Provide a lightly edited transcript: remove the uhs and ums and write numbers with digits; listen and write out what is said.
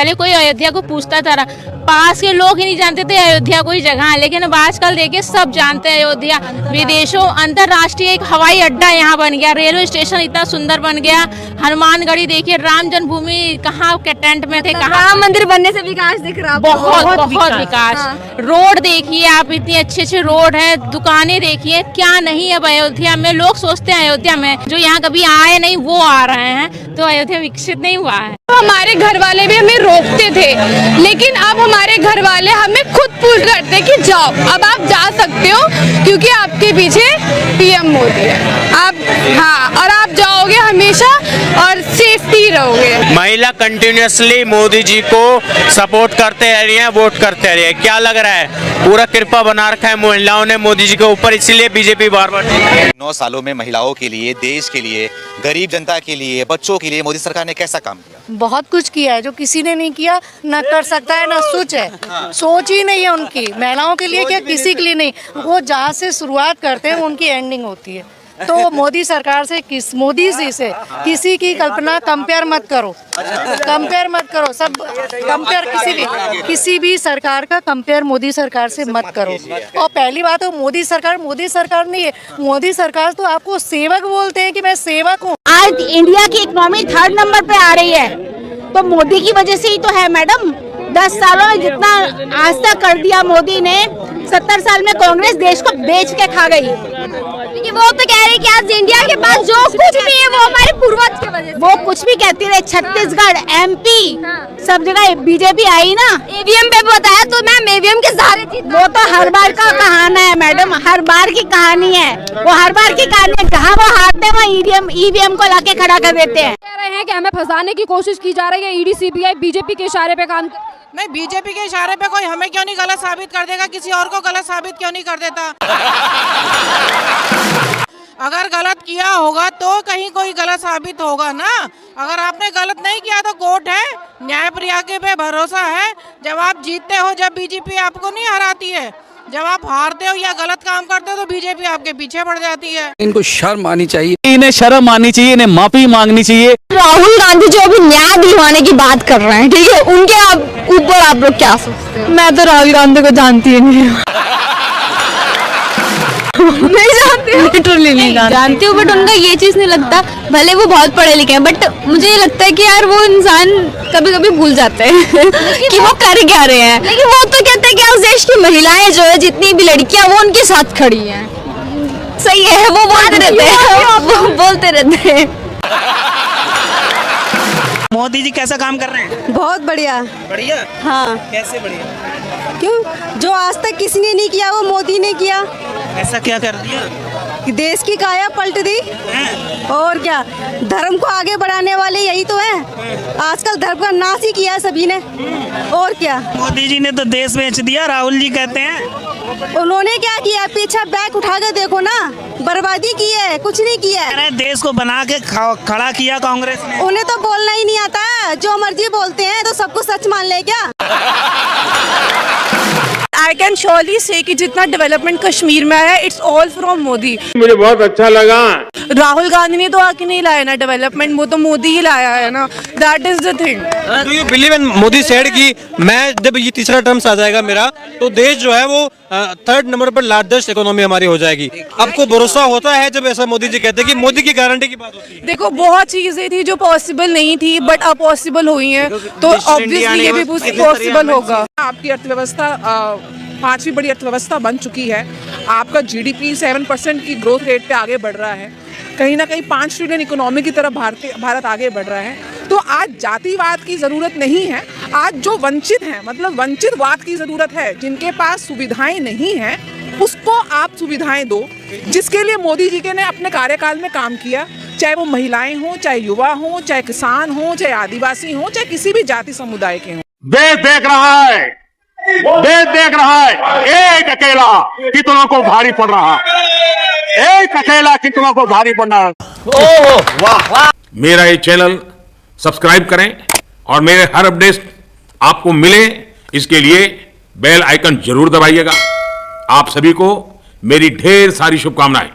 पहले कोई अयोध्या को पूछता था, पास के लोग ही नहीं जानते थे अयोध्या कोई जगह है, लेकिन अब आजकल देखिए सब जानते हैं अयोध्या। विदेशों अंतरराष्ट्रीय एक हवाई अड्डा यहाँ बन गया, रेलवे स्टेशन इतना सुंदर बन गया, हनुमानगढ़ी देखिए, राम जन्मभूमि कहाँ के टेंट में थे, कहाँ राम मंदिर बनने से विकास दिख रहा है, बहुत विकास। रोड देखिए आप, इतने अच्छे रोड है, दुकानें देखिए, क्या नहीं अब अयोध्या में। लोग सोचते हैं अयोध्या में जो यहाँ कभी आए नहीं वो आ रहे हैं, तो अयोध्या विकसित नहीं हुआ है। हमारे घर वाले भी हमें रोकते थे, लेकिन अब हमारे घर वाले हमें खुद पुश करते कि जाओ, अब आप जा सकते हो क्योंकि आपके पीछे पीएम मोदी है। आप और आप जाओगे हमेशा और सेफ्टी रहोगे। महिला कंटिन्यूअसली मोदी जी को सपोर्ट करते रही है, वोट करते रही है। क्या लग रहा है, पूरा कृपा बना रखा है महिलाओं ने मोदी जी के ऊपर, इसीलिए बीजेपी बार-बार 9 सालों में महिलाओं के लिए, देश के लिए, गरीब जनता के लिए, बच्चों के लिए मोदी सरकार ने कैसा काम किया? बहुत कुछ किया है जो किसी ने नहीं किया, ना कर सकता है, ना सोच है। सोच ही नहीं है उनकी, महिलाओं के लिए क्या किसी के लिए नहीं। वो जहाँ से शुरुआत करते हैं उनकी एंडिंग होती है। तो मोदी सरकार से मोदी जी से किसी की कल्पना कंपेयर मत करो, कंपेयर मत करो। सब कंपेयर किसी भी सरकार का कंपेयर मोदी सरकार से मत करो। और पहली बात है मोदी सरकार नहीं है, मोदी सरकार तो आपको सेवक बोलते हैं कि मैं सेवक हूँ। आज इंडिया की इकोनॉमी 3rd नंबर पे आ रही है तो मोदी की वजह से ही तो है मैडम। 10 सालों में जितना आज तक कर दिया मोदी ने, 70 साल में कांग्रेस देश को बेच के खा गई। लेकिन वो तो कह रही कि आज इंडिया के पास जो कुछ भी है वो हमारे पूर्वज की वजह से। वो कुछ भी कहती रहे, छत्तीसगढ़, MP सब जगह बीजेपी आई ना। ईवीएम पे बताया तो मैम ईवीएम के सहारे जीत। वो तो हर बार का कहानी है मैडम, हर बार की कहानी है, वो हर बार की कहानी है। जहाँ वो हारते हैं वहाँ ईवीएम को लाके खड़ा कर देते हैं। कह रहे हैं कि हमें फंसाने की कोशिश की जा रही है, ईडी सीबीआई बीजेपी के इशारे पे काम। नहीं, बीजेपी के इशारे पे कोई हमें क्यों नहीं गलत साबित कर देगा, किसी और को गलत साबित क्यों नहीं कर देता? अगर गलत किया होगा तो कहीं कोई गलत साबित होगा ना। अगर आपने गलत नहीं किया तो कोर्ट है, न्याय प्रयाग पे भरोसा है। जब आप जीतते हो, जब बीजेपी आपको नहीं हराती है, जब आप हारते हो या गलत काम करते हो तो बीजेपी आपके पीछे पड़ जाती है। इनको शर्म आनी चाहिए, इन्हें शर्म आनी चाहिए, इन्हें माफी मांगनी चाहिए। राहुल गांधी जो अभी न्याय दिलवाने की बात कर रहे हैं, ठीक है, उनके ऊपर आप लोग क्या सोचते हैं? मैं तो राहुल गांधी को जानती ही नहीं हूँ। नहीं जानती, लिटरली नहीं जानती हूँ, बट उनका ये चीज नहीं लगता, भले वो बहुत पढ़े लिखे हैं, बट मुझे ये लगता है कि यार वो इंसान कभी कभी भूल जाते हैं कि वो कर क्या रहे हैं। लेकिन वो तो कहते हैं कि उस देश की महिलाएं जो है, जितनी भी लड़कियां, वो उनके साथ खड़ी हैं। सही है, वो बोलते रहते हैं। मोदी जी कैसा काम कर रहे हैं? बहुत बढ़िया। बढ़िया? हाँ। कैसे बढ़िया? क्यों? जो आज तक किसी ने नहीं किया वो मोदी ने किया। ऐसा क्या कर दिया? कि देश की काया पलट दी। और क्या, धर्म को आगे बढ़ाने वाले यही तो है। आजकल धर्म का नाश ही किया है सभी ने। और क्या, मोदी जी ने तो देश बेच दिया, राहुल जी कहते हैं। उन्होंने क्या किया? पीछे बैग उठा के देखो ना, बर्बादी की है, कुछ नहीं किया है। देश को बना के खड़ा किया कांग्रेस ने। उन्हें तो बोलना ही नहीं आता, जो मर्जी बोलते हैं, तो सब कुछ सच मान ले क्या? आई कैन श्योरली से कि जितना डेवलपमेंट कश्मीर में आया है, इट्स ऑल फ्रॉम मोदी। मुझे बहुत अच्छा लगा। राहुल गांधी ने तो आके नहीं लाया ना डेवलपमेंट, वो तो मोदी ही लाया है ना। That is the thing. Do you believe in Modi said कि मैं जब ये तीसरा टर्म आ जाएगा मेरा, तो देश जो है वो 3rd नंबर पर लार्जेस्ट इकोनॉमी हमारी हो जाएगी? आपको भरोसा होता है जब ऐसा मोदी जी कहते हैं कि मोदी की गारंटी की बात होती है? देखो, बहुत चीजें थी जो पॉसिबल नहीं थी, बट अब पॉसिबल हुई हैं, तो ऑब्वियसली ये भी पॉसिबल होगा। आपकी अर्थव्यवस्था 5वीं बड़ी अर्थव्यवस्था बन चुकी है। आपका GDP 7% की ग्रोथ रेट पे आगे बढ़ रहा है। कहीं ना कहीं 5 ट्रिलियन इकोनॉमी की तरफ भारत आगे बढ़ रहा है। तो आज जातिवाद की ज़रूरत नहीं है। आज जो वंचित हैं, मतलब वंचितवाद की ज़रूरत है। जिनके पास सुविधाएं नहीं हैं, उसको आप सुविधाएं दो, जिसके लिए मोदी जी के ने अपने कार्यकाल में काम किया। चाहे वो महिलाएं हों, चाहे युवा हों, चाहे किसान हों, चाहे आदिवासी हों, चाहे किसी भी जाति समुदाय के हों। देश देख रहा है, देश देख रहा है, एक अकेला कितनों को भारी पड़ रहा, एक अकेला कितनों को भारी पड़ रहा। वाह! मेरा ये चैनल सब्सक्राइब करें और मेरे हर अपडेट आपको मिले, इसके लिए बेल आइकन जरूर दबाइएगा। आप सभी को मेरी ढेर सारी शुभकामनाएं।